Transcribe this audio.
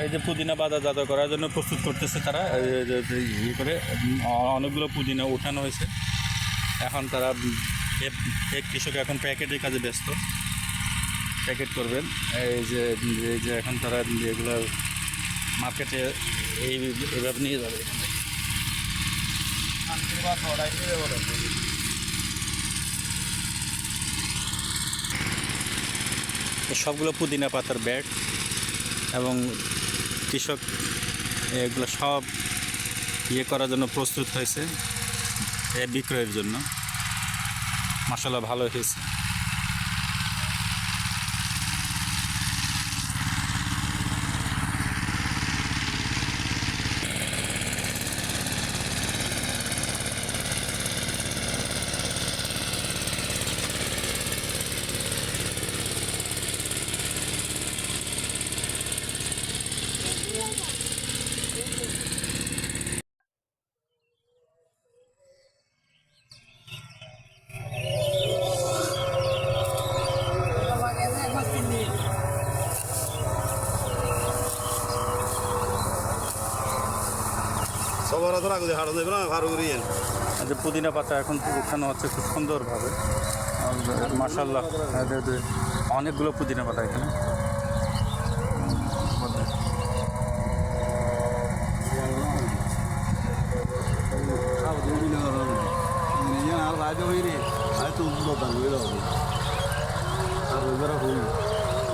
এই যে পুদিনা বাজারজাত করার জন্য প্রস্তুত করতেছে তারা ইয়ে করে অনেকগুলো পুদিনা উঠানো হয়েছে। এখন তারা এক কৃষক এখন প্যাকেটের কাজে ব্যস্ত, প্যাকেট করবেন। এই যে এখন তারা এগুলো মার্কেটে এইভাবে নিয়ে যাবে। সবগুলো পুদিনা পাতার ব্যাগ এবং কৃষক এগুলো সব ইয়ে করার জন্য প্রস্তুত হয়েছে বিক্রয়ের জন্য। মাশাআল্লাহ ভালো হয়েছে। সবার তো রাখতে হাড় দেবে না ভালো করিয়ে। যে পুদিনা পাতা এখন উঠানো হচ্ছে খুব সুন্দরভাবে। মাশাআল্লাহ অনেকগুলো পুদিনা পাতা এখানে। আর রাজা হইরে আর তো উন্নত হবে আর